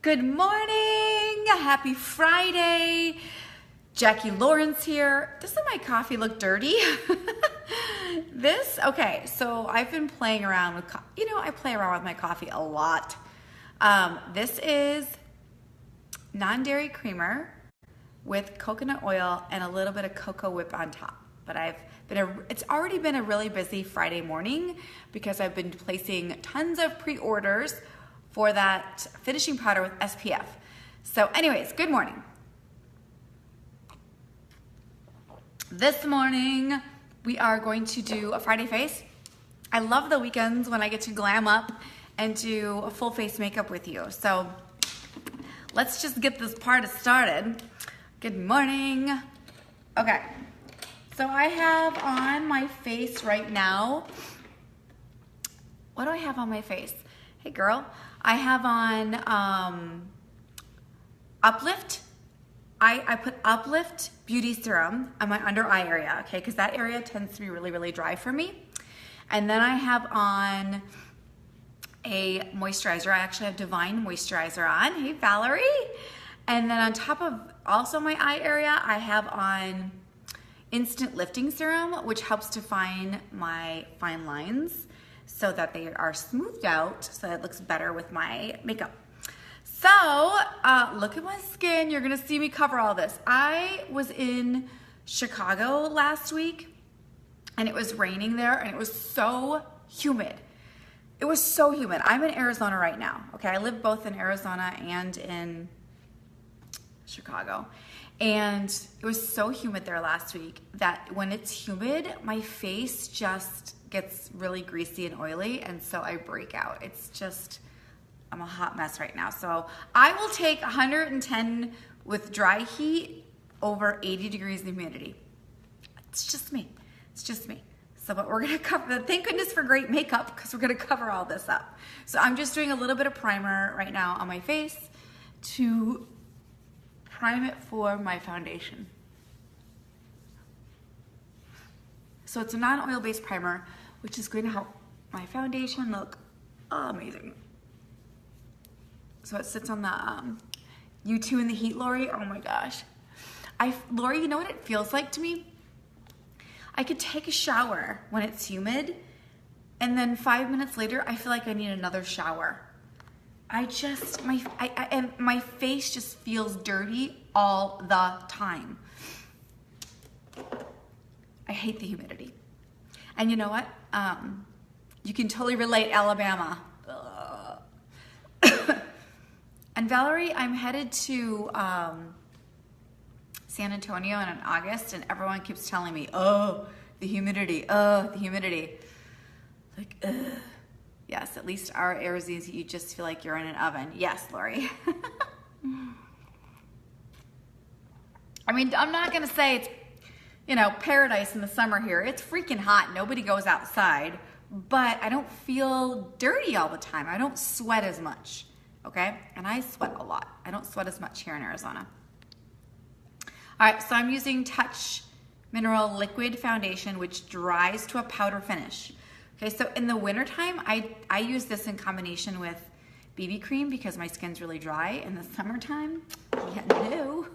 Good morning, happy Friday. Jackie Lawrence here. Doesn't my coffee look dirty? Okay, so I've been playing around with, I play around with my coffee a lot. This is non-dairy creamer with coconut oil and a little bit of cocoa whip on top. But it's already been a really busy Friday morning because I've been placing tons of pre-orders for that finishing powder with SPF. So anyways, good morning. This morning, we are going to do a Friday face. I love the weekends when I get to glam up and do a full face makeup with you. So let's just get this party started. Good morning. Okay, so I have on my face right now, what do I have on my face? Hey girl, I have on Uplift. I put Uplift Beauty Serum on my under eye area, okay, because that area tends to be really, really dry for me. And then I have on a moisturizer. I actually have Divine Moisturizer on. Hey, Valerie. And then on top of also my eye area, I have on Instant Lifting Serum, which helps define my fine lines so that they are smoothed out so that it looks better with my makeup. So look at my skin. You're gonna see me cover all this. I was in Chicago last week and it was raining there and it was so humid. It was so humid. I'm in Arizona right now, okay? I live both in Arizona and in Chicago. And it was so humid there last week that when it's humid, my face just gets really greasy and oily, and so I break out. It's just, I'm a hot mess right now. So I will take 110 with dry heat over 80 degrees in humidity. It's just me. It's just me. So, but we're gonna cover, thank goodness for great makeup because we're gonna cover all this up. So I'm just doing a little bit of primer right now on my face to prime it for my foundation. So it's a non-oil based primer, which is going to help my foundation look amazing. So it sits on the You Two in the Heat, Lori. Oh my gosh. Lori, you know what it feels like to me? I could take a shower when it's humid, and then 5 minutes later, I feel like I need another shower. My face just feels dirty all the time. I hate the humidity. And you know what? You can totally relate, Alabama. And Valerie, I'm headed to San Antonio in August, and everyone keeps telling me, oh, the humidity, oh, the humidity. Like, ugh. Yes, at least our Arizona, you just feel like you're in an oven. Yes, Lori. I mean, I'm not gonna say it's, paradise in the summer here. It's freaking hot, nobody goes outside, but I don't feel dirty all the time. I don't sweat as much, okay? And I sweat a lot. I don't sweat as much here in Arizona. All right, so I'm using Touch Mineral Liquid Foundation, which dries to a powder finish. Okay, so in the wintertime, I use this in combination with BB cream because my skin's really dry. In the summertime, yeah, no.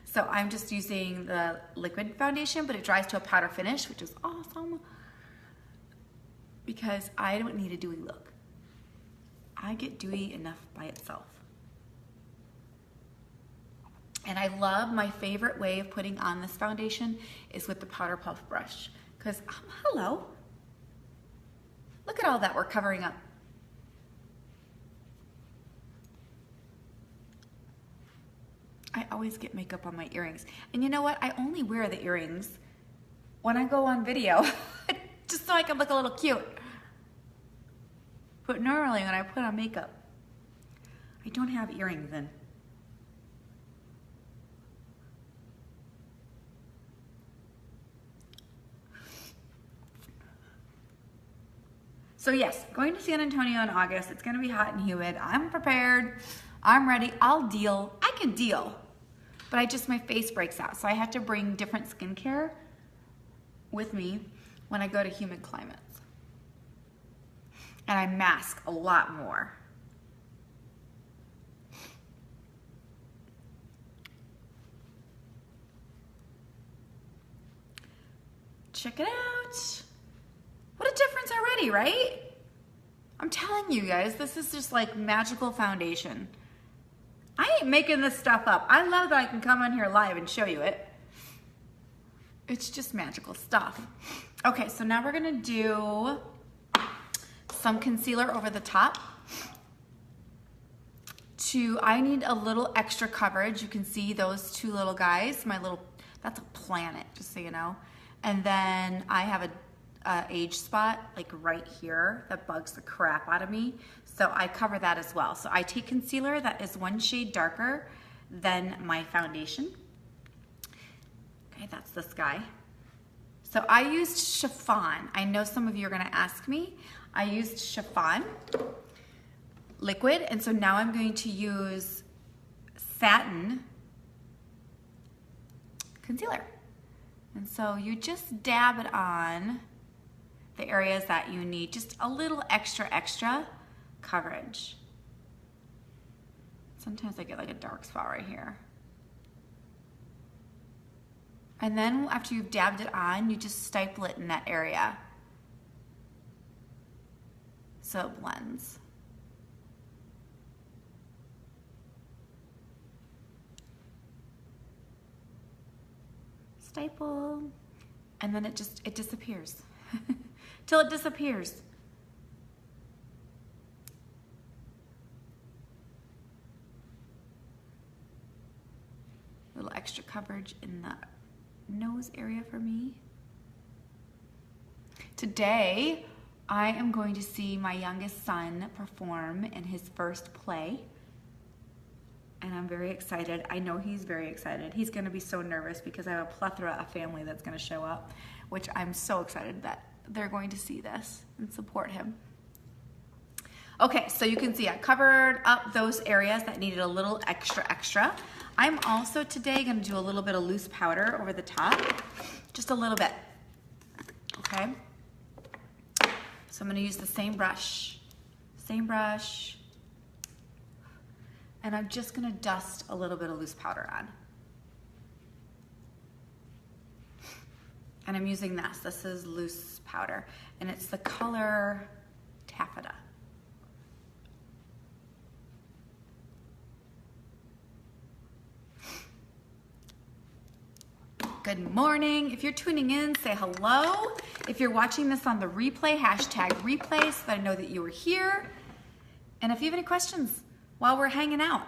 So I'm just using the liquid foundation, but it dries to a powder finish, which is awesome because I don't need a dewy look. I get dewy enough by itself. And I love, my favorite way of putting on this foundation is with the powder puff brush because, hello. Look at all that we're covering up. I always get makeup on my earrings. And you know what? I only wear the earrings when I go on video, just so I can look a little cute. But normally when I put on makeup, I don't have earrings in. So yes, going to San Antonio in August. It's gonna be hot and humid. I'm prepared, I'm ready, I'll deal. I can deal, but my face breaks out. So I have to bring different skincare with me when I go to humid climates. And I mask a lot more. Check it out. What a difference already, right? I'm telling you guys, this is just like magical foundation. I ain't making this stuff up. I love that I can come on here live and show you it. It's just magical stuff. Okay, so now we're gonna do some concealer over the top. I need a little extra coverage. You can see those two little guys, that's a planet, just so you know. And then I have a age spot like right here that bugs the crap out of me. So I cover that as well. So I take concealer that is one shade darker than my foundation. Okay, that's this guy. So I used chiffon. I know some of you are gonna ask me. I used chiffon liquid, and so now I'm going to use satin concealer. And so you just dab it on the areas that you need just a little extra coverage. Sometimes I get like a dark spot right here. And then after you've dabbed it on, you just stipple it in that area so it blends. Staple, and then it disappears till it disappears. A little extra coverage in the nose area for me. Today, I am going to see my youngest son perform in his first play. And I'm very excited. I know he's very excited. He's gonna be so nervous because I have a plethora of family that's gonna show up, which I'm so excited that they're going to see this and support him. Okay, so you can see I covered up those areas that needed a little extra. I'm also today gonna do a little bit of loose powder over the top, just a little bit, okay? So I'm gonna use the same brush, and I'm just gonna dust a little bit of loose powder on. And I'm using this. This is loose powder, and it's the color Taffeta. Good morning. If you're tuning in, say hello. If you're watching this on the replay, hashtag replay so that I know that you were here. And if you have any questions while we're hanging out,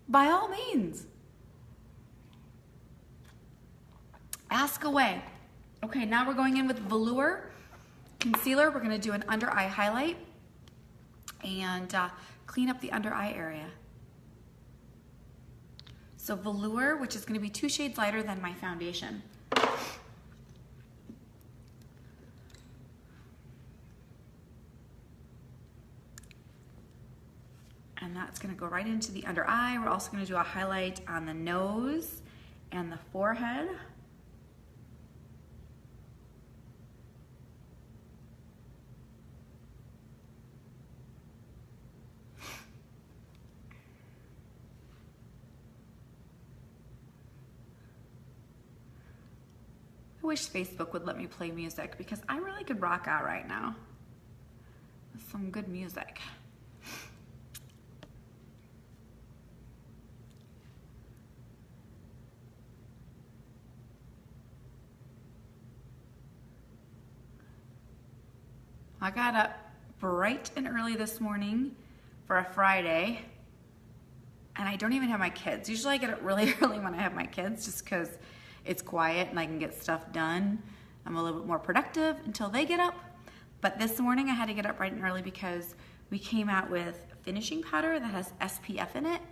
by all means, ask away. Okay, now we're going in with Velour concealer. We're gonna do an under eye highlight and clean up the under eye area. So Velour, which is gonna be 2 shades lighter than my foundation. And that's gonna go right into the under eye. We're also gonna do a highlight on the nose and the forehead. I wish Facebook would let me play music because I really could rock out right now with some good music. I got up bright and early this morning for a Friday, and I don't even have my kids. Usually I get up really early when I have my kids just because it's quiet and I can get stuff done. I'm a little bit more productive until they get up. But this morning I had to get up bright and early because we came out with finishing powder that has SPF in it.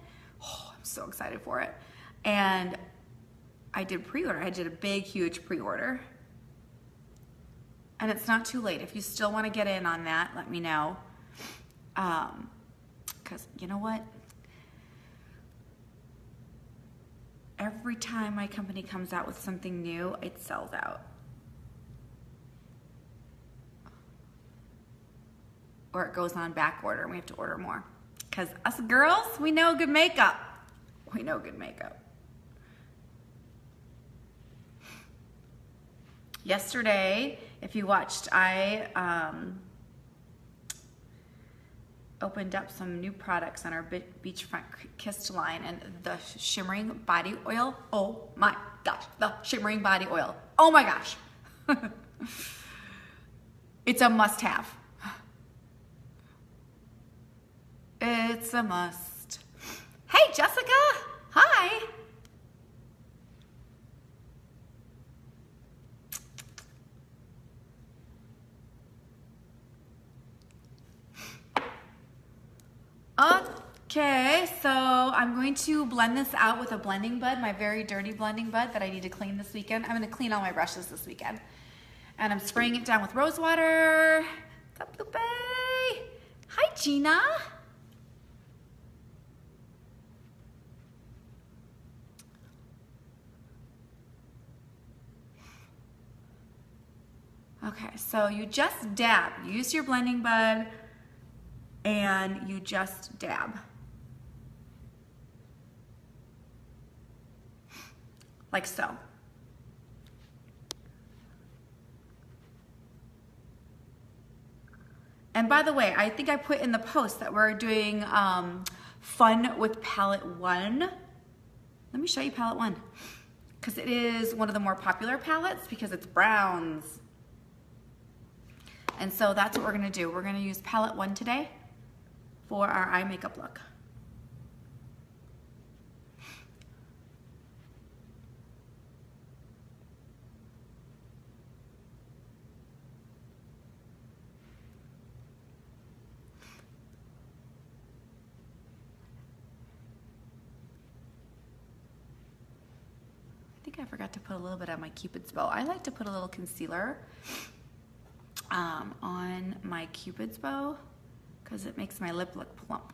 Oh, I'm so excited for it. And I did pre-order. I did a big, huge pre-order. And it's not too late. If you still want to get in on that, let me know. Because you know what? Every time my company comes out with something new, it sells out. Or it goes on back order and we have to order more. Because us girls, we know good makeup. We know good makeup. Yesterday, if you watched, I opened up some new products on our Beachfront Kissed line, and the shimmering body oil, oh my gosh, the shimmering body oil, oh my gosh. It's a must-have. It's a must. Hey, Jessica, hi. Okay, so I'm going to blend this out with a blending bud, my very dirty blending bud that I need to clean this weekend. I'm gonna clean all my brushes this weekend. And I'm spraying it down with rose water. What's up, Lupe? Hi, Gina. Okay, so you just dab. Use your blending bud and you just dab. Like so. And by the way, I think I put in the post that we're doing fun with palette 1. Let me show you palette 1, because it is one of the more popular palettes because it's browns. And so that's what we're gonna do. We're gonna use palette 1 today for our eye makeup look. I forgot to put a little bit on my Cupid's bow. I like to put a little concealer on my Cupid's bow because it makes my lip look plump.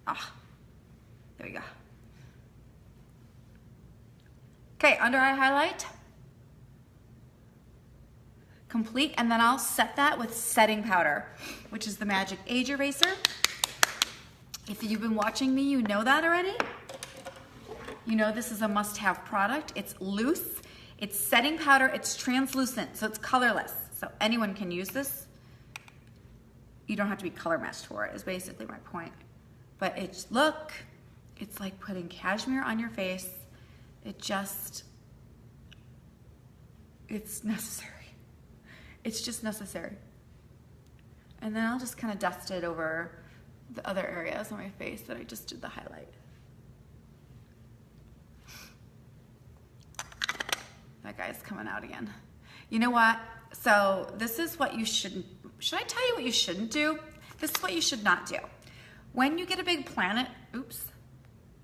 Ah, there we go. Okay, under eye highlight, complete, and then I'll set that with setting powder, which is the Magic Age Eraser. If you've been watching me, you know that already. You know this is a must-have product. It's loose, it's setting powder, it's translucent, so it's colorless. So anyone can use this. You don't have to be color matched for it, is basically my point. But it's, look, it's like putting cashmere on your face. It's necessary. It's just necessary. And then I'll just kind of dust it over the other areas on my face that I just did the highlight. That guy's coming out again. You know what? So this is what you shouldn't, should I tell you what you shouldn't do? This is what you should not do. When you get a big planet, oops,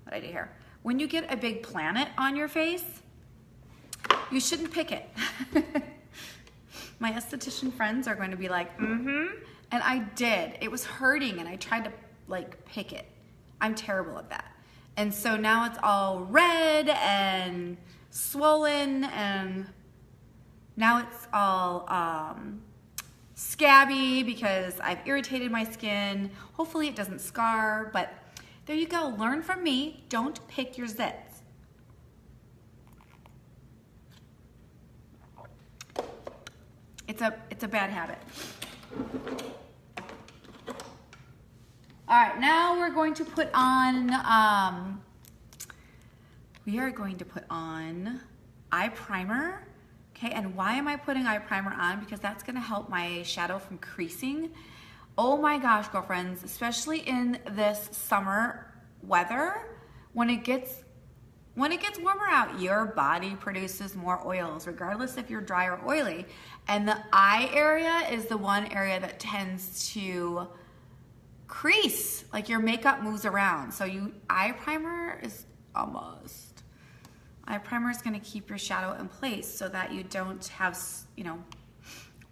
what did I do here? When you get a big planet on your face, you shouldn't pick it. My esthetician friends are going to be like, and I did. It was hurting and I tried to like pick it. I'm terrible at that. And so now it's all red and swollen, and now it's all scabby because I've irritated my skin. Hopefully it doesn't scar, but there you go. Learn from me. Don't pick your zits. It's a bad habit. All right, now we're going to put on eye primer. Okay, and why am I putting eye primer on? Because that's gonna help my shadow from creasing. Oh my gosh, girlfriends, especially in this summer weather, when it gets warmer out, your body produces more oils, regardless if you're dry or oily. And the eye area is the one area that tends to crease, like your makeup moves around. So eye primer is almost. Eye primer is gonna keep your shadow in place so that you don't have,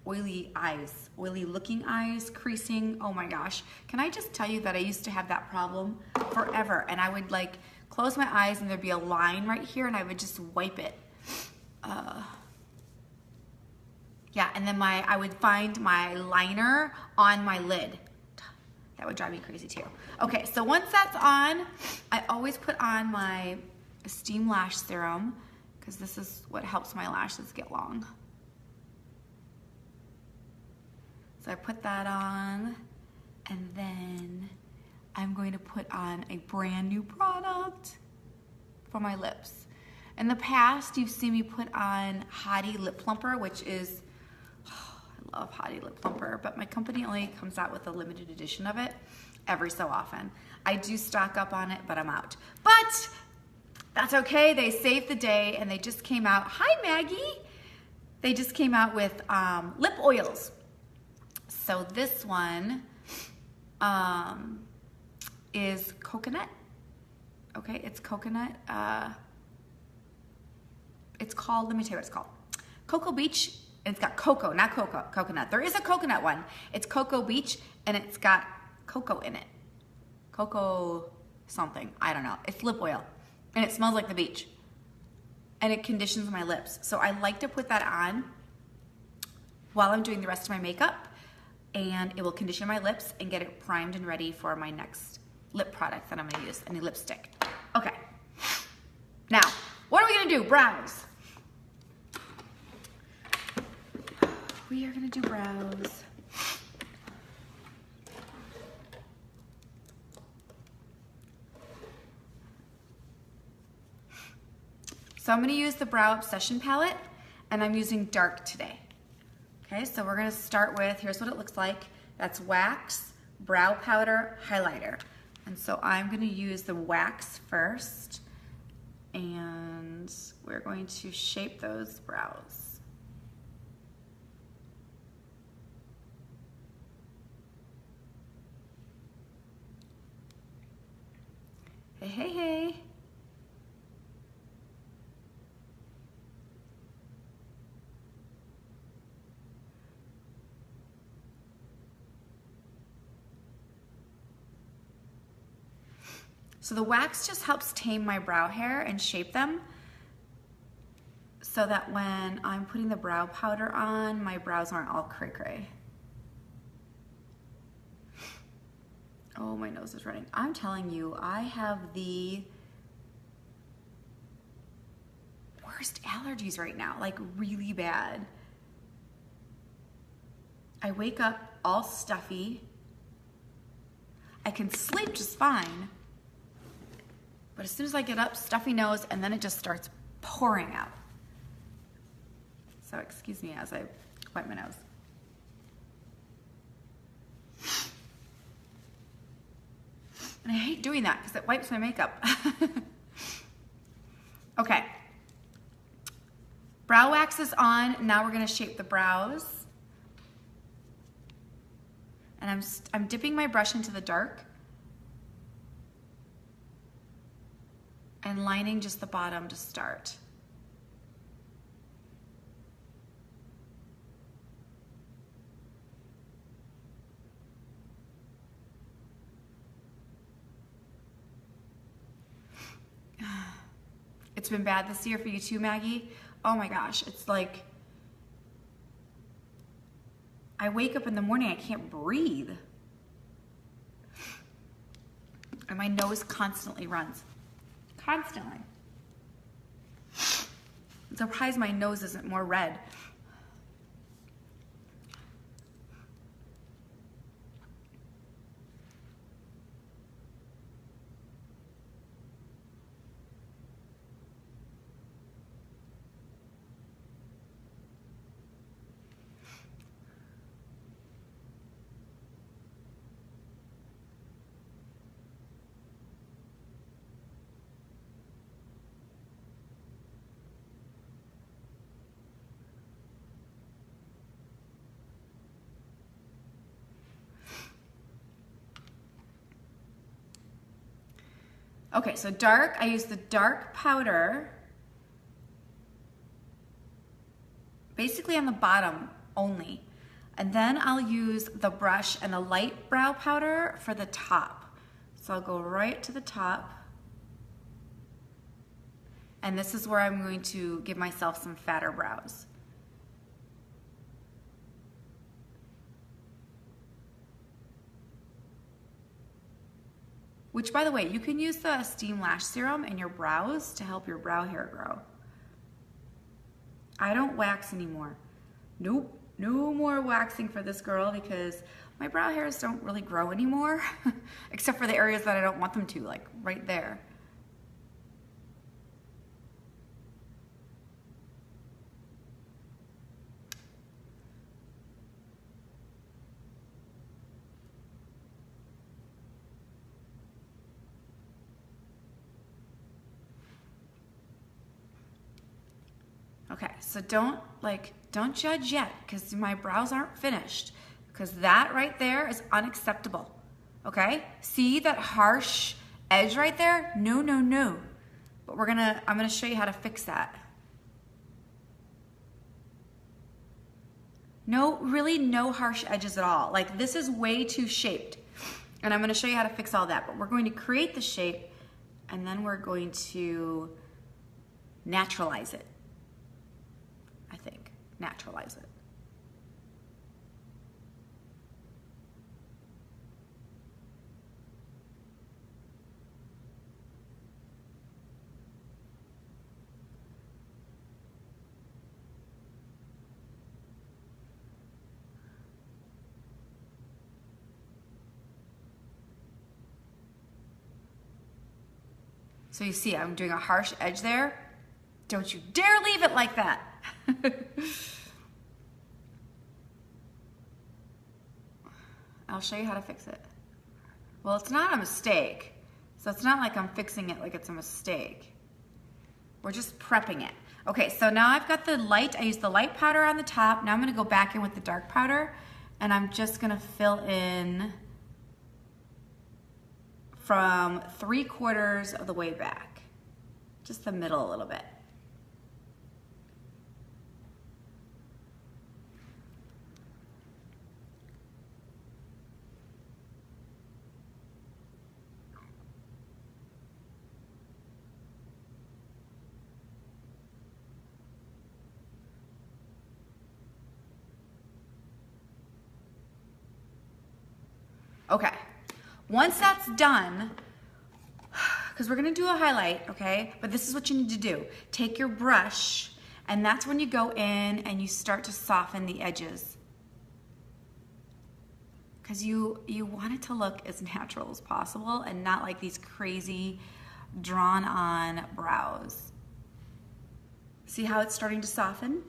oily eyes, oily looking eyes, creasing. Oh my gosh. Can I just tell you that I used to have that problem forever, and I would like close my eyes and there'd be a line right here and I would just wipe it. Yeah, and then I would find my liner on my lid. That would drive me crazy too. Okay, so once that's on, I always put on my Esteem Lash Serum because this is what helps my lashes get long. So I put that on, and then I'm going to put on a brand new product for my lips. In the past, you've seen me put on Hottie Lip Plumper, which is, I love Hottie Lip Plumper, but my company only comes out with a limited edition of it every so often. I do stock up on it, but I'm out. But that's okay, they saved the day, and they just came out, hi Maggie! They just came out with lip oils. So this one is coconut. Okay, it's coconut. It's called, let me tell you what it's called. Cocoa Beach, and it's got cocoa, not coconut. There is a coconut one. It's Cocoa Beach, and it's got cocoa in it. Cocoa something, I don't know. It's lip oil, and it smells like the beach. And it conditions my lips. So I like to put that on while I'm doing the rest of my makeup, and it will condition my lips and get it primed and ready for my next lip product that I'm gonna use, a new lipstick. Okay, now, what are we gonna do? Brows. We are gonna do brows. So I'm gonna use the Brow Obsession palette, and I'm using dark today. Okay, so we're gonna start with, here's what it looks like. That's wax, brow powder, highlighter. And so I'm gonna use the wax first, and we're going to shape those brows. Hey, hey, hey. So the wax just helps tame my brow hair and shape them so that when I'm putting the brow powder on, my brows aren't all cray-cray. Oh, my nose is running. I'm telling you, I have the worst allergies right now, like really bad. I wake up all stuffy. I can sleep just fine. But as soon as I get up, stuffy nose, and then it just starts pouring out. So excuse me as I wipe my nose. And I hate doing that because it wipes my makeup. Okay. Brow wax is on. Now we're gonna shape the brows. And I'm dipping my brush into the dark and lining just the bottom to start. It's been bad this year for you too, Maggie. Oh my gosh, it's like, I wake up in the morning, I can't breathe. And my nose constantly runs. Constantly. I'm surprised my nose isn't more red. Okay, so dark, I use the dark powder basically on the bottom only. And then I'll use the brush and a light brow powder for the top. So I'll go right to the top. And this is where I'm going to give myself some fatter brows. which by the way, you can use the Steam Lash Serum in your brows to help your brow hair grow. I don't wax anymore. Nope, no more waxing for this girl because my brow hairs don't really grow anymore, except for the areas that I don't want them to, like right there. Okay, so don't judge yet because my brows aren't finished, because that right there is unacceptable. Okay? See that harsh edge right there? No, no, no. But I'm gonna show you how to fix that. No, really no harsh edges at all. Like this is way too shaped. And I'm gonna show you how to fix all that, but we're going to create the shape and then we're going to naturalize it. I think, naturalize it. So you see, I'm doing a harsh edge there. Don't you dare leave it like that. I'll show you how to fix it. Well, it's not a mistake. So it's not like I'm fixing it like it's a mistake. We're just prepping it. Okay, so now I've got the light. I used the light powder on the top. Now I'm gonna go back in with the dark powder and I'm just gonna fill in from 3/4 of the way back. Just the middle a little bit. Okay, once that's done, because we're gonna do a highlight, okay? But this is what you need to do. Take your brush, and that's when you go in and you start to soften the edges. Because you want it to look as natural as possible and not like these crazy drawn on brows. See how it's starting to soften?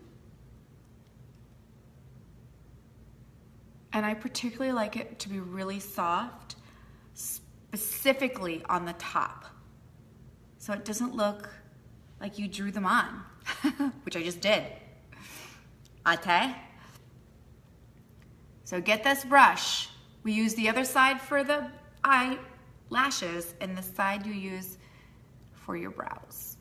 And I particularly like it to be really soft, specifically on the top. So it doesn't look like you drew them on, which I just did. Okay? So get this brush. We use the other side for the eyelashes and the side you use for your brows.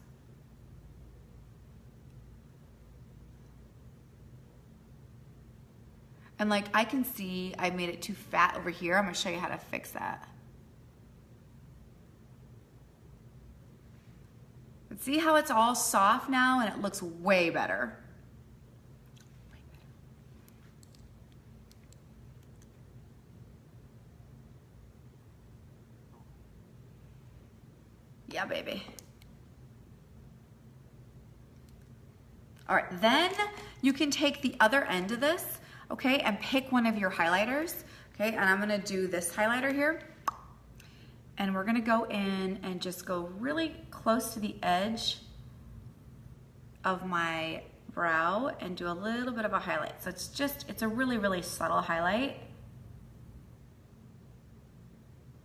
And like I can see I made it too fat over here. I'm gonna show you how to fix that. But see how it's all soft now and it looks way better. Yeah, baby. All right, then you can take the other end of this, okay, and pick one of your highlighters, okay, and I'm gonna do this highlighter here, and we're gonna go in and just go really close to the edge of my brow and do a little bit of a highlight. So it's a really, really subtle highlight,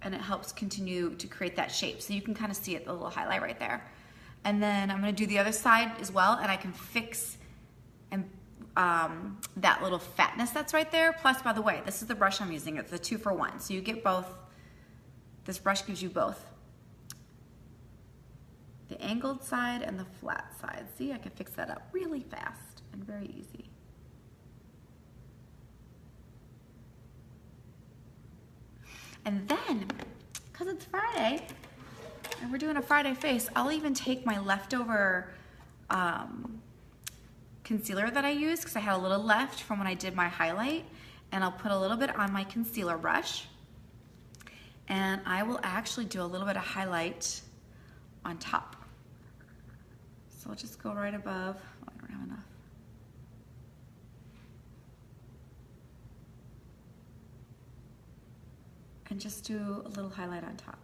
and it helps continue to create that shape. So you can kind of see it, the little highlight right there. And then I'm gonna do the other side as well, and I can fix and that little fatness that's right there. Plus, by the way, this is the brush I'm using. It's a 2-for-1. So you get both. This brush gives you both the angled side and the flat side. See, I can fix that up really fast and very easy. And then, because it's Friday, and we're doing a Friday face, I'll even take my leftover concealer that I used, because I had a little left from when I did my highlight, and I'll put a little bit on my concealer brush. And I will actually do a little bit of highlight on top. So I'll just go right above. Oh, I don't have enough. And just do a little highlight on top.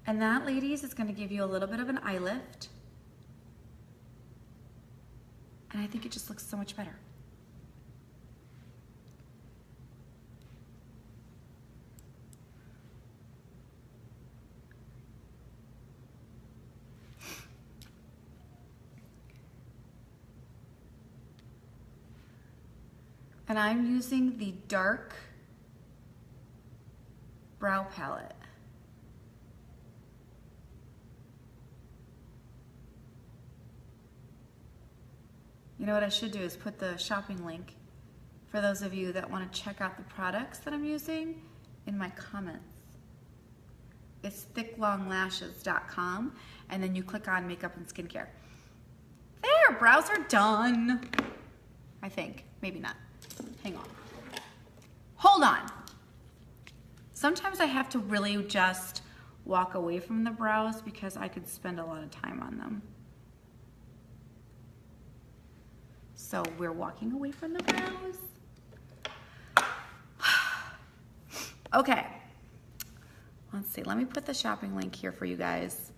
And that, ladies, is going to give you a little bit of an eye lift. And I think it just looks so much better. And I'm using the dark brow palette. You know what I should do is put the shopping link for those of you that want to check out the products that I'm using in my comments. It's thicklonglashes.com, and then you click on makeup and skincare. There, brows are done. I think, maybe not. Hang on. Hold on. Sometimes I have to really just walk away from the brows because I could spend a lot of time on them. So we're walking away from the brows. Okay. Let's see. Let me put the shopping link here for you guys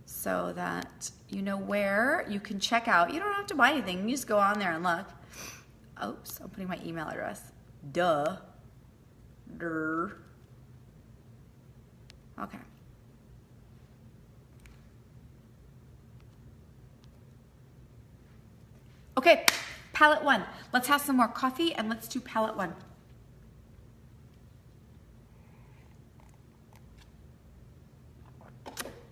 so that you know where you can check out. You don't have to buy anything. You just go on there and look. Oops, I'm putting my email address. Duh. Durr. Okay. Okay, palette one. Let's have some more coffee and let's do palette one.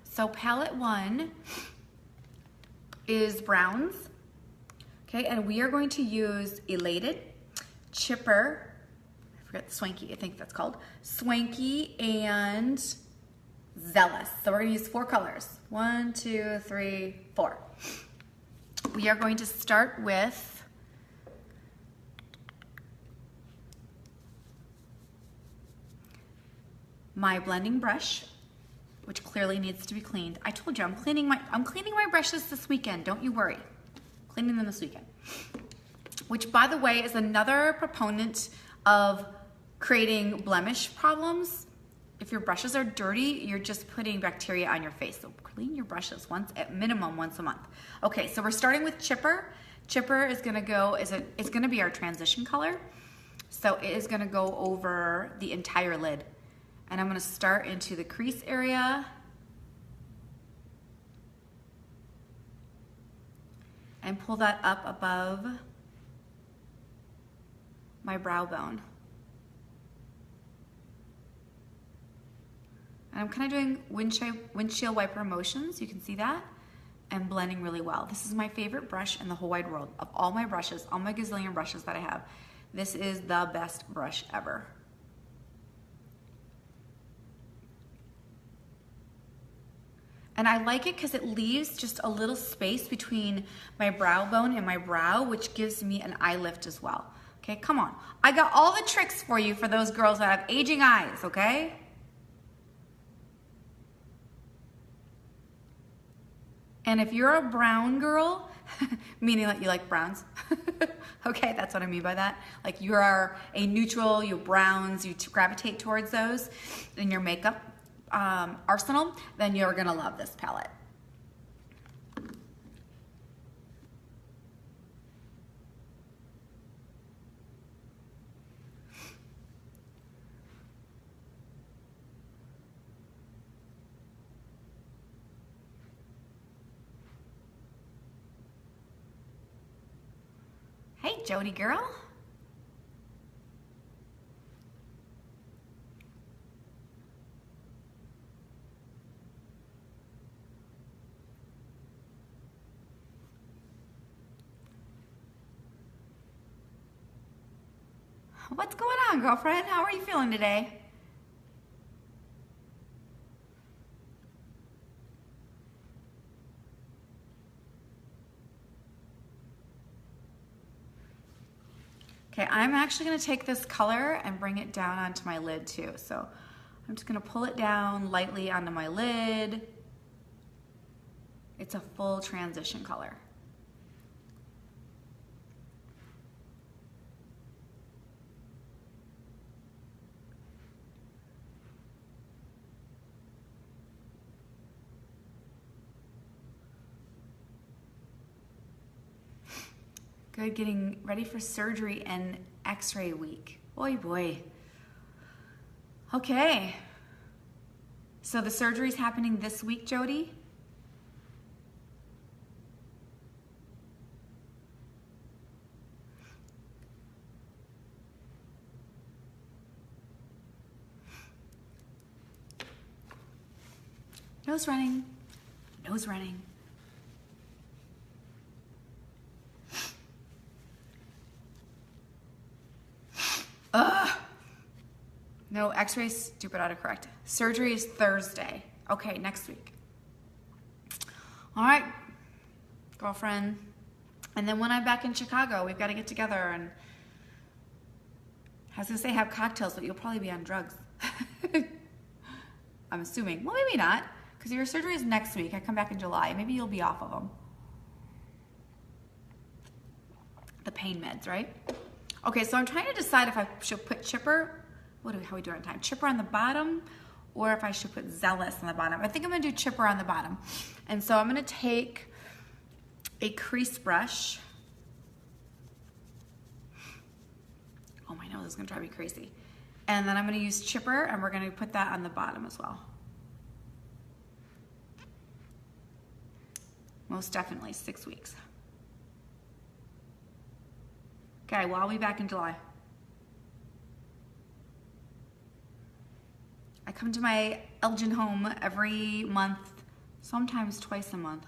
So palette one is browns. Okay, and we are going to use Elated, Chipper, I forget, Swanky, I think that's called, Swanky, and Zealous. So we're gonna use 4 colors. 1, 2, 3, 4. We are going to start with my blending brush, which clearly needs to be cleaned. I told you I'm cleaning my brushes this weekend, don't you worry. Cleaning them this weekend. Which, by the way, is another proponent of creating blemish problems. If your brushes are dirty, you're just putting bacteria on your face. So clean your brushes at minimum once a month. Okay, so we're starting with Chipper. Chipper is gonna go, it's gonna be our transition color. So it is gonna go over the entire lid. And I'm gonna start into the crease area. And pull that up above my brow bone. And I'm kind of doing windshield wiper motions, you can see that, and blending really well. This is my favorite brush in the whole wide world. Of all my brushes, all my gazillion brushes that I have, this is the best brush ever. And I like it because it leaves just a little space between my brow bone and my brow, which gives me an eye lift as well. Okay, come on. I got all the tricks for you for those girls that have aging eyes, okay? And if you're a brown girl, meaning that you like browns, okay, that's what I mean by that. Like you are a neutral, you browns, you gravitate towards those in your makeup arsenal, then you're gonna love this palette. Hey, Jody girl. What's going on, girlfriend? How are you feeling today? Okay, Okay, I'm actually gonna take this color and bring it down onto my lid too. So I'm just gonna pull it down lightly onto my lid. It's a full transition color. Good, getting ready for surgery and x-ray week. Boy, boy. Okay. So the surgery's happening this week, Jody? Nose running, nose running. Ugh. No, x-ray's stupid autocorrect. Surgery is Thursday. Okay, next week. All right, girlfriend. And then when I'm back in Chicago, we've got to get together and I was gonna say have cocktails, but you'll probably be on drugs. I'm assuming. Well, maybe not, because your surgery is next week. I come back in July. Maybe you'll be off of them. The pain meds, right? Okay, so I'm trying to decide if I should put chipper, how are we doing on time? Chipper on the bottom, or if I should put zealous on the bottom. I think I'm gonna do chipper on the bottom. And so I'm gonna take a crease brush. Oh, my nose is gonna drive me crazy. And then I'm gonna use chipper, and we're gonna put that on the bottom as well. Most definitely 6 weeks. Okay, well, I'll be back in July. I come to my Elgin home every month, sometimes twice a month.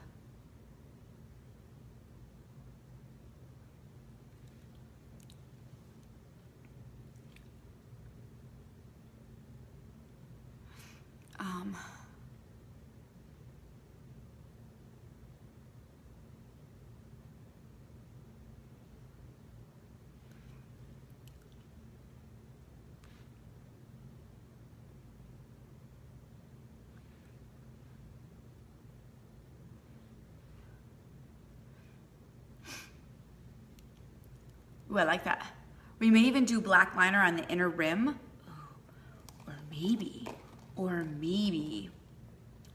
Ooh, I like that. We may even do black liner on the inner rim. Ooh, or maybe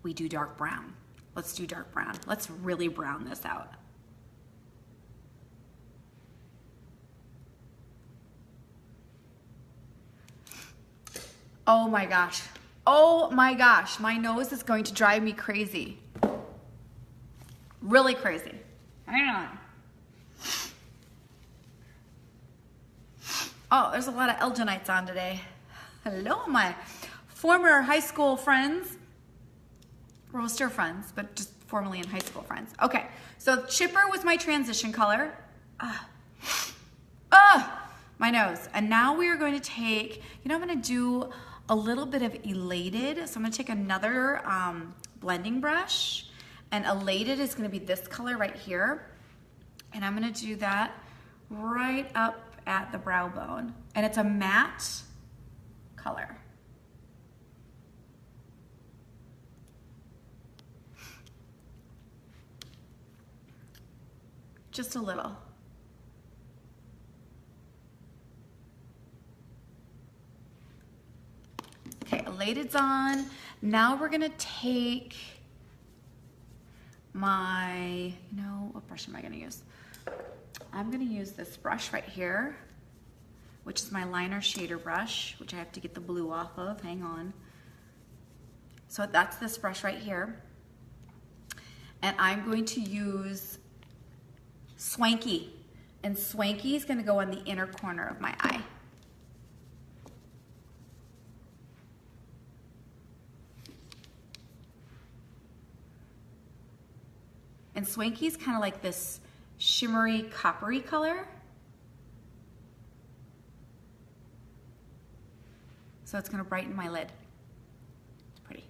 we do dark brown. Let's do dark brown. Let's really brown this out. Oh my gosh. Oh my gosh. My nose is going to drive me crazy. Really crazy. Hang on. Oh, there's a lot of Elginites on today. Hello, my former high school friends. We're still friends, but just formerly in high school friends. Okay, so chipper was my transition color. My nose. And now we are going to take, I'm gonna do a little bit of Elated. So I'm gonna take another blending brush, and Elated is gonna be this color right here. And I'm gonna do that right up at the brow bone, and it's a matte color. Just a little. Okay, Elated's on. Now we're gonna take my, what brush am I gonna use? I'm gonna use this brush right here, which is my liner shader brush, which I have to get the blue off of, hang on. So that's this brush right here. And I'm going to use Swanky. And Swanky is gonna go on the inner corner of my eye. And Swanky is kind of like this shimmery, coppery color. So it's gonna brighten my lid. It's pretty.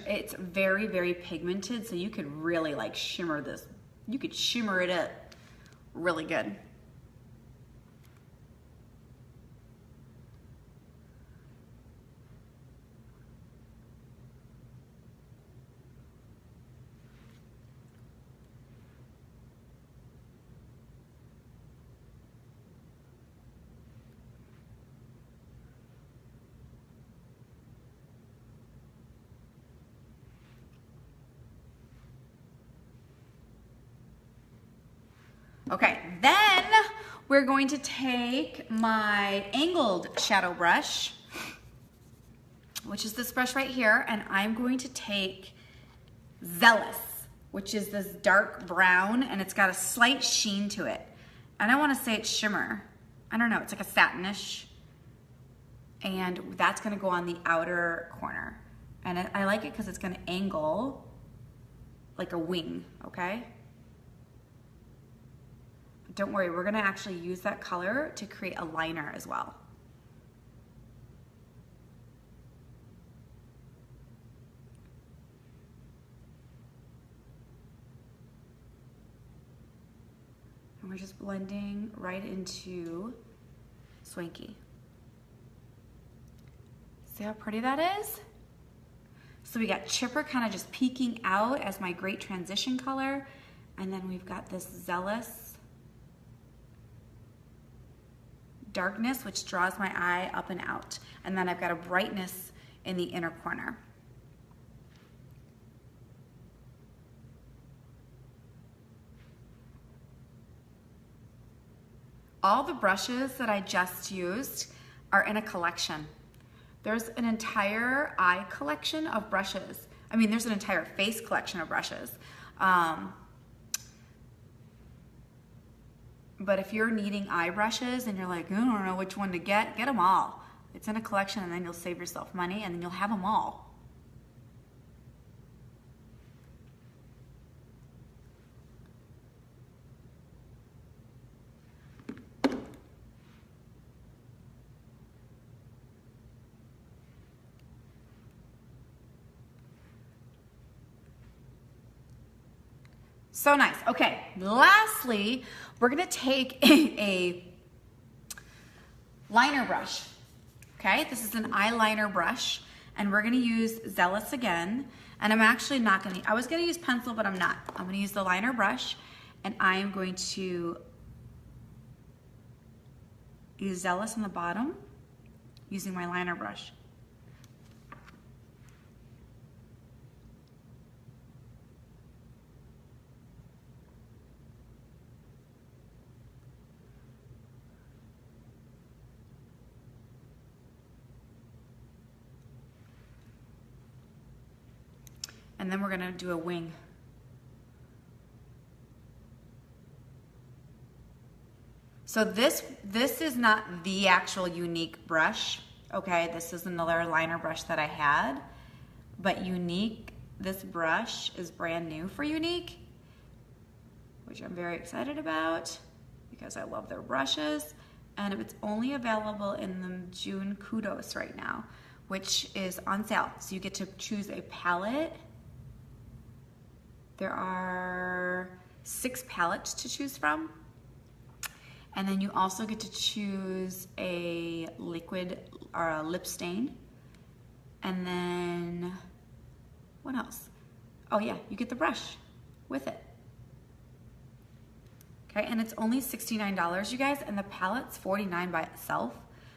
It's very, very pigmented, so you can really like shimmer this You could shimmer it up really good. Okay, then we're going to take my angled shadow brush, which is this brush right here, and I'm going to take Zealous, which is this dark brown, and it's got a slight sheen to it. I don't want to say it's shimmer. I don't know, it's like a satinish, and that's gonna go on the outer corner. And I like it because it's gonna angle like a wing, okay? Don't worry, we're gonna actually use that color to create a liner as well. And we're just blending right into Swanky. See how pretty that is? So we got Chipper kind of just peeking out as my great transition color. And then we've got this Zealous darkness, which draws my eye up and out. And then I've got a brightness in the inner corner. All the brushes that I just used are in a collection. There's an entire eye collection of brushes. I mean, there's an entire face collection of brushes. But if you're needing eye brushes and you're like, I don't know which one to get them all. It's in a collection, and then you'll save yourself money, and then you'll have them all. So nice. Okay, lastly, we're gonna take a liner brush. Okay, this is an eyeliner brush, and we're gonna use Zealous again. And I'm actually not gonna, I was gonna use pencil, but I'm not. I'm gonna use the liner brush, and I am going to use Zealous on the bottom using my liner brush. And then we're gonna do a wing. So this is not the actual unique brush, okay? This is another liner brush that I had, but Unique, this brush is brand new for Unique, which I'm very excited about because I love their brushes, and it's only available in the June Kudos right now, which is on sale. So you get to choose a palette. There are 6 palettes to choose from. And then you also get to choose a liquid or a lip stain. And then, what else? Oh yeah, you get the brush with it. Okay, and it's only $69, you guys, and the palette's $49 by itself.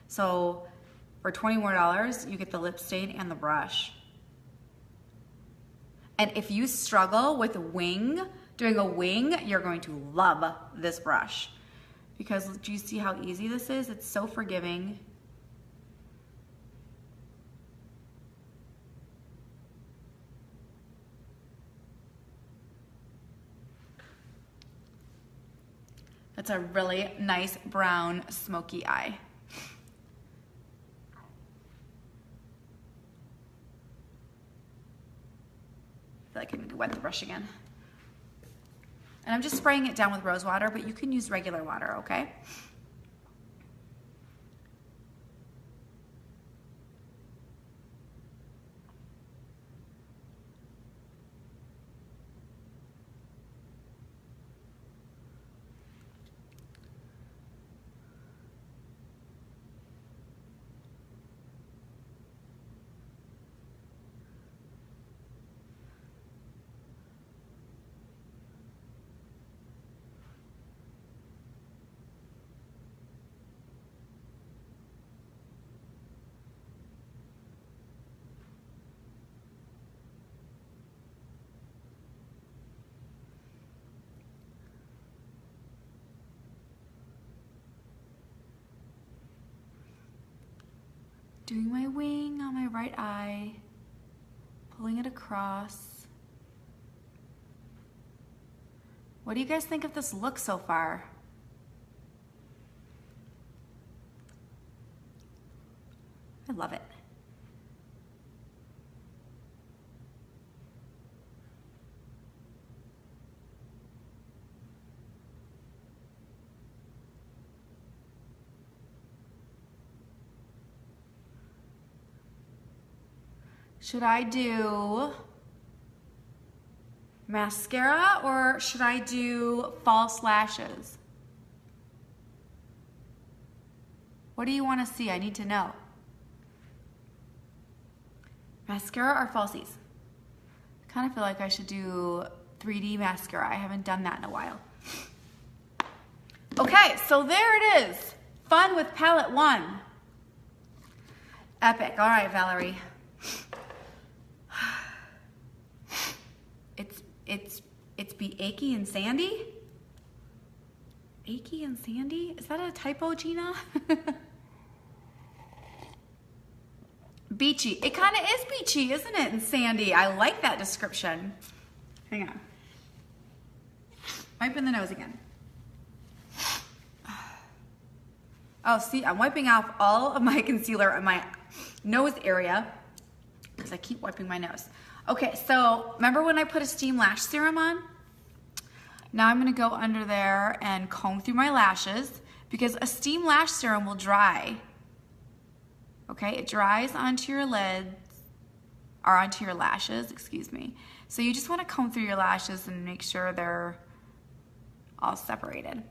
So for $20 more, you get the lip stain and the brush. And if you struggle with doing a wing, you're going to love this brush. Because do you see how easy this is? It's so forgiving. That's a really nice brown smoky eye. I feel like I need to wet the brush again. And I'm just spraying it down with rose water, but you can use regular water, okay? Doing my wing on my right eye, pulling it across. What do you guys think of this look so far? I love it. Should I do mascara or should I do false lashes? What do you want to see? I need to know. Mascara or falsies? I kind of feel like I should do 3D mascara. I haven't done that in a while. Okay, so there it is. Fun with palette 1. Epic. All right, Valerie. It's be achy and sandy? Achy and sandy? Is that a typo, Gina? Beachy. It kind of is beachy, isn't it? And sandy. I like that description. Hang on. Wipe in the nose again. Oh, see, I'm wiping off all of my concealer in my nose area because I keep wiping my nose. Okay, so remember when I put a steam lash serum on? Now I'm gonna go under there and comb through my lashes because a steam lash serum will dry. Okay, it dries onto your lids, or onto your lashes, excuse me. So you just wanna comb through your lashes and make sure they're all separated.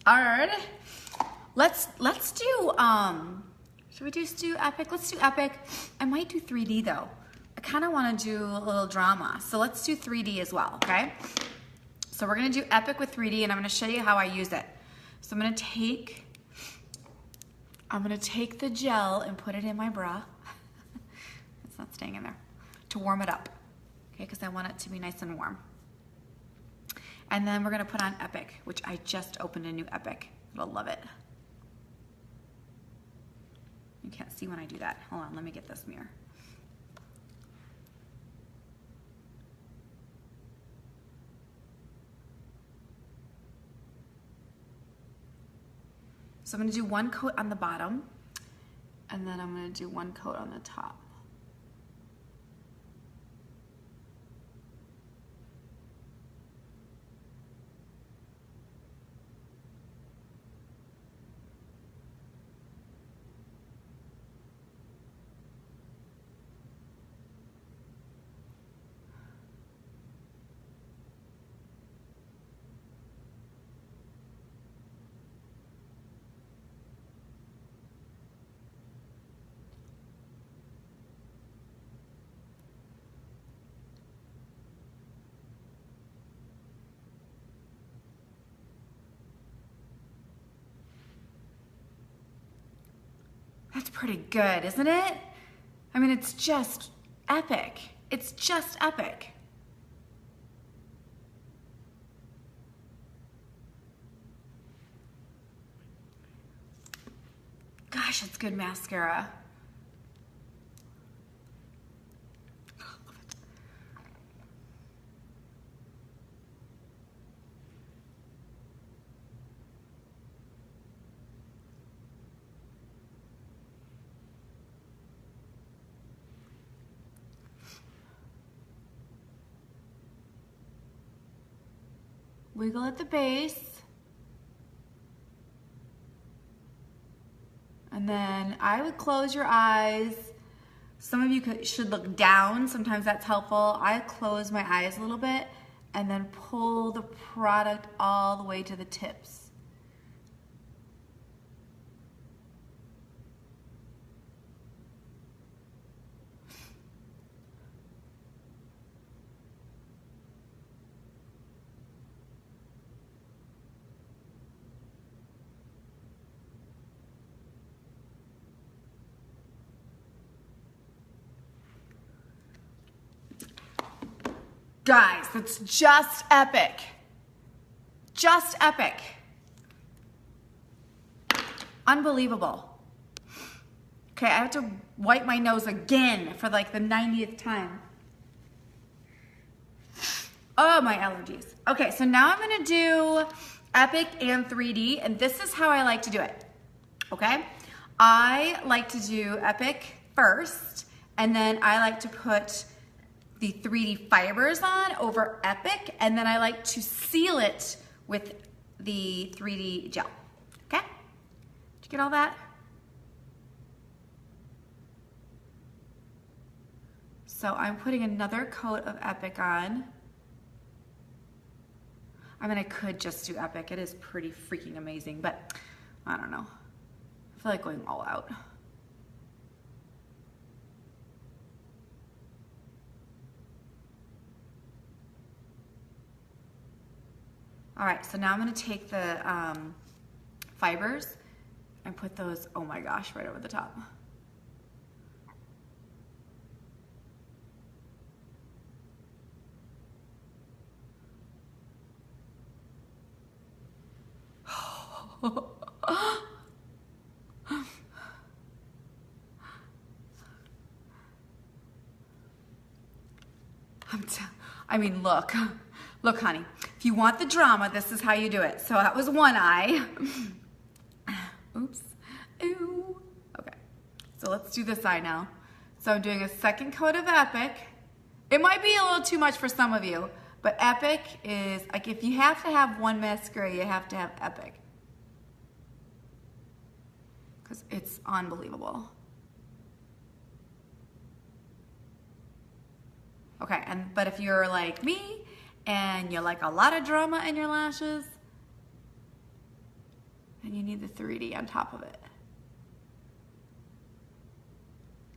All right, let's do, should we just do Epic? Let's do Epic. I might do 3D though. I kind of want to do a little drama. So let's do 3D as well, okay? So we're gonna do Epic with 3D and I'm gonna show you how I use it. So I'm gonna take the gel and put it in my bra. It's not staying in there. To warm it up, okay? Because I want it to be nice and warm. And then we're gonna put on Epic, which I just opened a new Epic. You'll love it. You can't see when I do that. Hold on, let me get this mirror. So I'm gonna do one coat on the bottom, and then I'm gonna do one coat on the top. That's pretty good, isn't it? I mean, it's just epic. It's just epic. Gosh, it's good mascara. Wiggle at the base. And then I would close your eyes. Some of you should look down. Sometimes that's helpful. I close my eyes a little bit and then pull the product all the way to the tips. Guys, that's just epic. Just epic. Unbelievable. Okay, I have to wipe my nose again for like the 90th time. Oh, my allergies. Okay, so now I'm gonna do epic and 3D, and this is how I like to do it, okay? I like to do epic first, and then I like to put the 3D fibers on over epic, and then I like to seal it with the 3D gel, okay? Did you get all that? So I'm putting another coat of epic on. I mean, I could just do epic. It is pretty freaking amazing, but I don't know. I feel like going all out. All right, so now I'm gonna take the fibers and put those, oh my gosh, right over the top. I mean, look, honey, if you want the drama, this is how you do it. So that was one eye. Oops, ooh. Okay, so let's do this eye now. So I'm doing a second coat of epic. It might be a little too much for some of you, but epic is, like, if you have to have one mascara, you have to have epic. Because it's unbelievable. Okay, but if you're like me and you like a lot of drama in your lashes, then you need the 3D on top of it.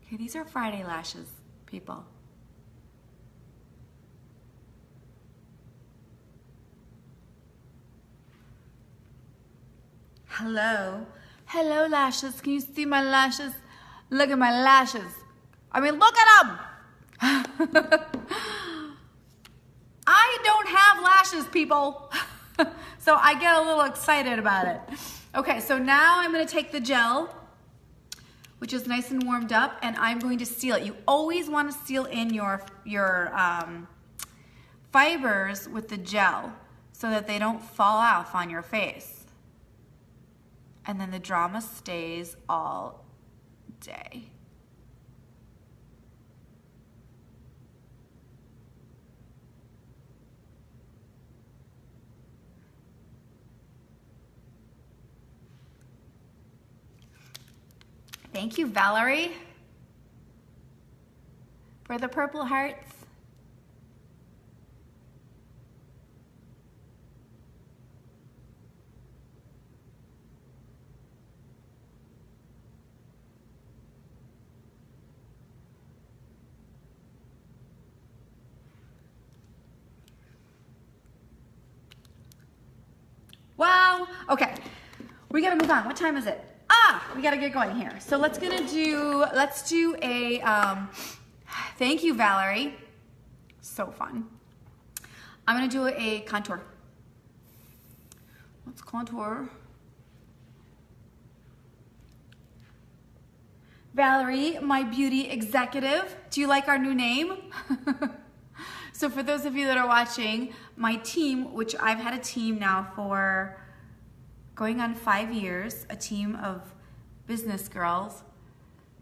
Okay, these are Friday lashes, people. Hello. Hello, lashes. Can you see my lashes? Look at my lashes. I mean, look at them. I don't have lashes, people. So I get a little excited about it. Okay, so now I'm gonna take the gel, which is nice and warmed up, and I'm going to seal it. You always wanna seal in your fibers with the gel so that they don't fall off on your face. And then the drama stays all day. Thank you, Valerie, for the purple hearts. Wow, okay, we gotta move on. What time is it? We gotta get going here. So let's do a, thank you, Valerie. So fun. I'm gonna do a contour. Let's contour. Valerie, my beauty executive. Do you like our new name? So for those of you that are watching, my team, which I've had a team now for going on 5 years, a team of business girls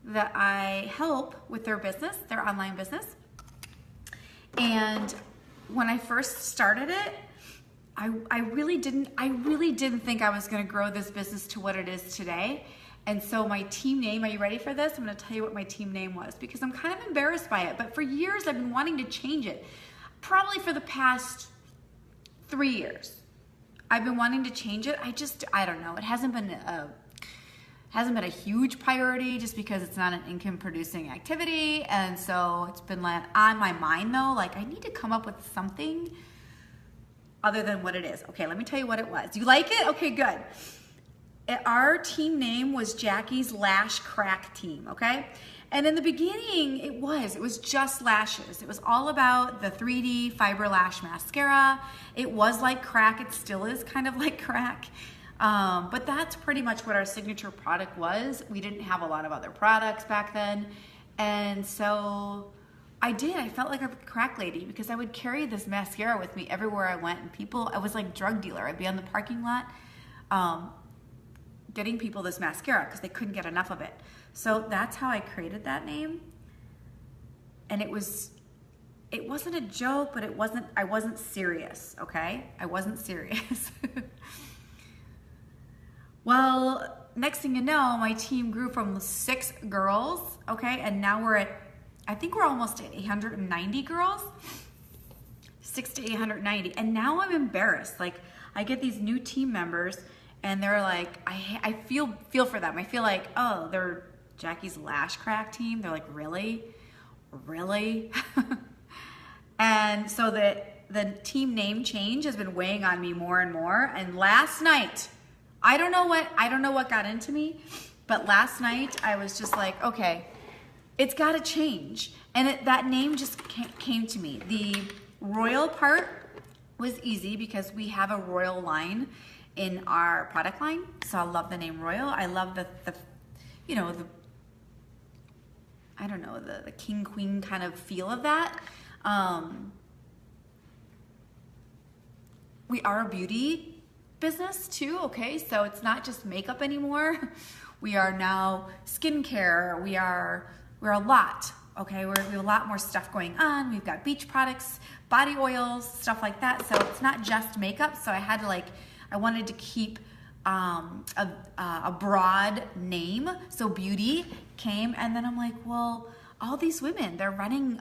that I help with their business, their online business. And when I first started it, I really didn't think I was gonna grow this business to what it is today. And so my team name, are you ready for this? I'm gonna tell you what my team name was because I'm kind of embarrassed by it, but for years I've been wanting to change it. Probably for the past 3 years. I've been wanting to change it. I don't know. It hasn't been a huge priority just because it's not an income producing activity. And so it's been like on my mind though, like I need to come up with something other than what it is. Okay, let me tell you what it was. You like it? Okay, good. Our team name was Jackie's Lash Crack Team, okay? And in the beginning, it was just lashes. It was all about the 3D Fiber Lash Mascara. It was like crack. It still is kind of like crack. But that's pretty much what our signature product was. We didn't have a lot of other products back then. And so I felt like a crack lady because I would carry this mascara with me everywhere I went. And I was like drug dealer. I'd be on the parking lot getting people this mascara because they couldn't get enough of it. So that's how I created that name. And it wasn't a joke, but I wasn't serious, okay? I wasn't serious. Well, next thing you know, my team grew from 6 girls, okay? And now I think we're almost at 890 girls. 600 to 890. And now I'm embarrassed. Like, I get these new team members and they're like, I feel for them. I feel like, oh, they're Jackie's Lash Crack team. They're like, really? Really? And so the team name change has been weighing on me more and more. And last night, I don't know what got into me, but last night I was just like, okay, it's got to change. And that name just came to me. The royal part was easy because we have a royal line in our product line. So I love the name Royal. I love the king queen kind of feel of that. We are a beauty business too, okay? So it's not just makeup anymore. We are now skincare. We're a lot, okay? We have a lot more stuff going on. We've got beach products, body oils, stuff like that. So it's not just makeup. So I wanted to keep a broad name. So beauty came, and then I'm like, well, all these women, they're running,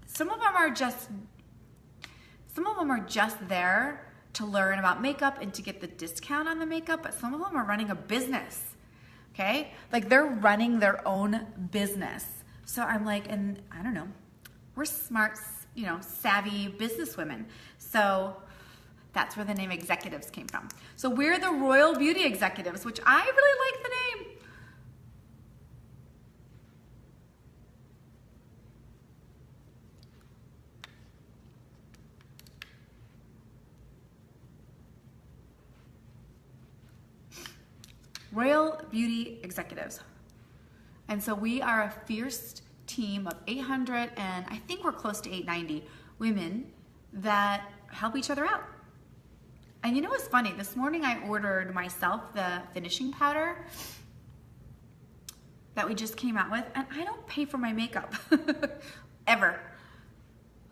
some of them are just there to learn about makeup and to get the discount on the makeup, but some of them are running a business, okay? Like they're running their own business. So I'm like, and I don't know, we're smart, savvy businesswomen. So that's where the name Executives came from. So we're the Royal Beauty Executives, which I really like the name. Royal Beauty Executives. And so we are a fierce team of 800 and I think we're close to 890 women that help each other out. And you know what's funny? This morning I ordered myself the finishing powder that we just came out with, and I don't pay for my makeup ever.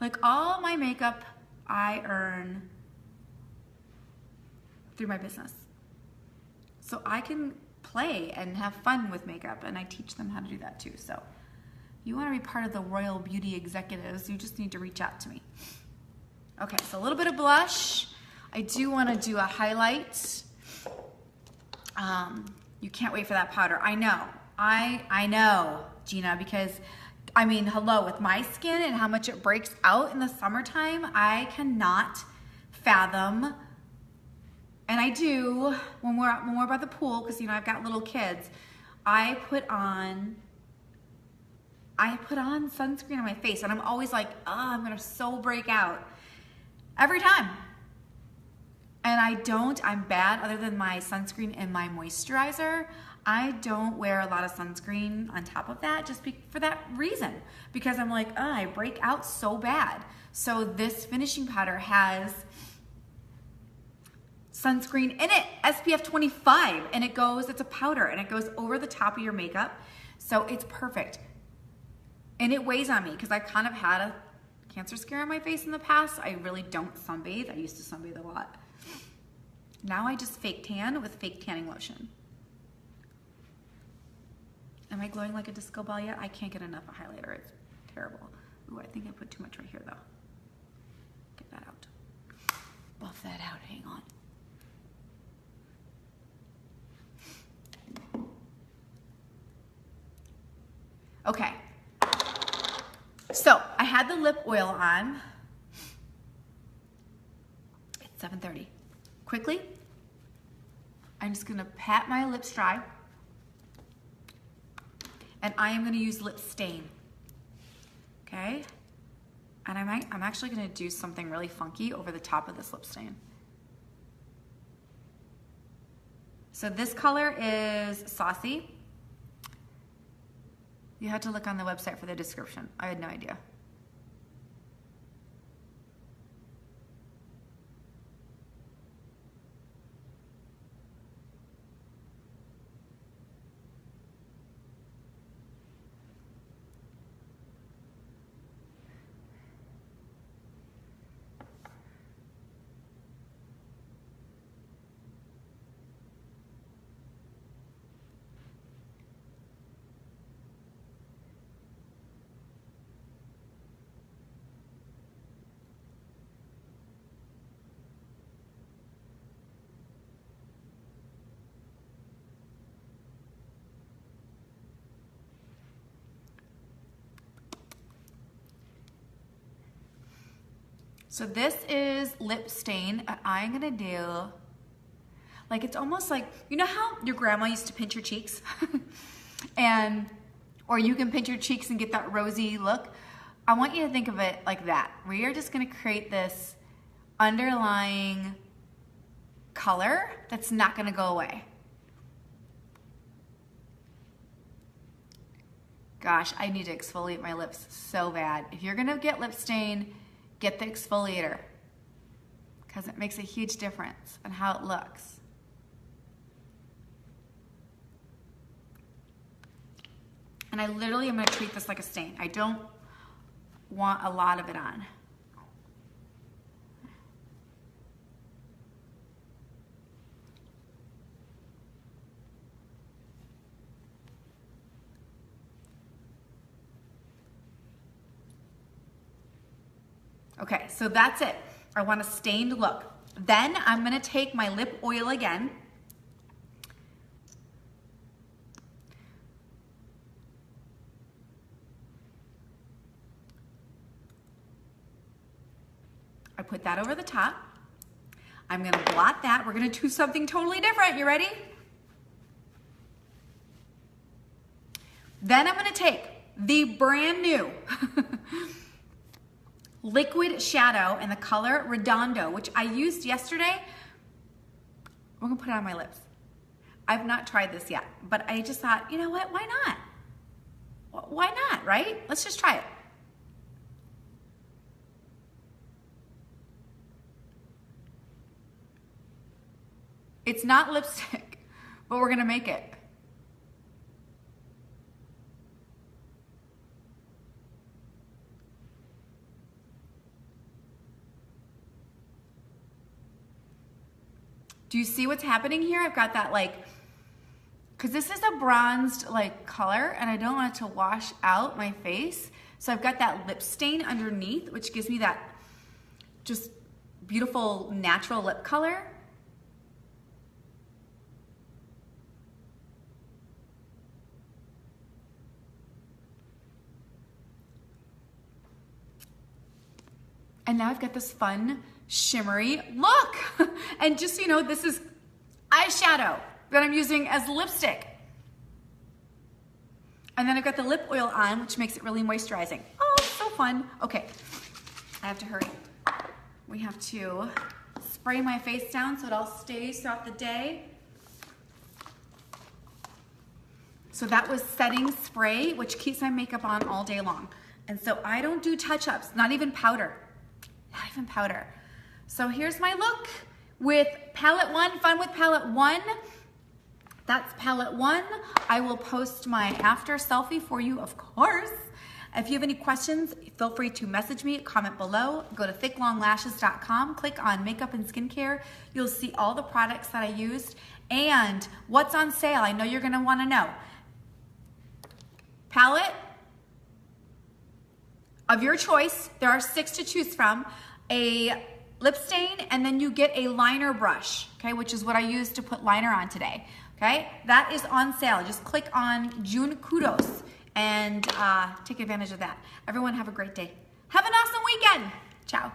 Like all my makeup I earn through my business. So I can play and have fun with makeup, and I teach them how to do that too. So if you want to be part of the Royal Beauty Executives, you just need to reach out to me. Okay, so a little bit of blush. I do want to do a highlight. You can't wait for that powder. I know. I know, Gina, because I mean, hello, with my skin and how much it breaks out in the summertime, I cannot fathom. And I do when we're by the pool, because I've got little kids. I put on sunscreen on my face, and I'm always like, oh, I'm gonna so break out every time. And I'm bad other than my sunscreen and my moisturizer. I don't wear a lot of sunscreen on top of that just for that reason, because I'm like, oh, I break out so bad. So this finishing powder has sunscreen in it, SPF 25, and it's a powder, and it goes over the top of your makeup. So it's perfect. And it weighs on me because I kind of had a cancer scare on my face in the past. I really don't sunbathe. I used to sunbathe a lot. Now I just fake tan with fake tanning lotion. Am I glowing like a disco ball yet? I can't get enough of highlighter. It's terrible. Ooh, I think I put too much right here though. Get that out. Buff that out, hang on. Okay. So I had the lip oil on. It's 7:30. Quickly, I'm just gonna pat my lips dry. and I am gonna use lip stain, okay? And I'm actually gonna do something really funky over the top of this lip stain. So this color is Saucy. You had to look on the website for the description. I had no idea. So this is lip stain, and I'm gonna do, like, it's almost like, you know how your grandma used to pinch your cheeks? Or you can pinch your cheeks and get that rosy look. I want you to think of it like that. We are just gonna create this underlying color that's not gonna go away. Gosh, I need to exfoliate my lips so bad. If you're gonna get lip stain, get the exfoliator, because it makes a huge difference in how it looks. And I literally am gonna treat this like a stain. I don't want a lot of it on. Okay, so that's it. I want a stained look. Then I'm gonna take my lip oil again. I put that over the top. I'm gonna blot that. We're gonna do something totally different. You ready? Then I'm gonna take the brand new liquid shadow in the color Redondo, which I used yesterday. We're gonna put it on my lips. I've not tried this yet, but I just thought, you know what, why not? Why not, right? Let's just try it. It's not lipstick, but we're gonna make it. Do you see what's happening here? I've got that, like, because this is a bronzed like color and I don't want it to wash out my face. So I've got that lip stain underneath, which gives me that just beautiful natural lip color. And now I've got this fun shimmery look. And just so you know, this is eyeshadow that I'm using as lipstick. And then I've got the lip oil on, which makes it really moisturizing. Oh, so fun. Okay, I have to hurry. We have to spray my face down so it all stays throughout the day. So that was setting spray, which keeps my makeup on all day long. And so I don't do touch-ups, not even powder. Not even powder. So here's my look with palette one, fun with palette one. That's palette one. I will post my after selfie for you, of course. If you have any questions, feel free to message me, comment below. Go to thicklonglashes.com, click on makeup and skincare. You'll see all the products that I used and what's on sale. I know you're gonna wanna know. Palette of your choice, there are 6 to choose from. A lip stain, and then you get a liner brush, okay, which is what I used to put liner on today, okay? That is on sale. Just click on June Kudos and take advantage of that. Everyone have a great day. Have an awesome weekend. Ciao.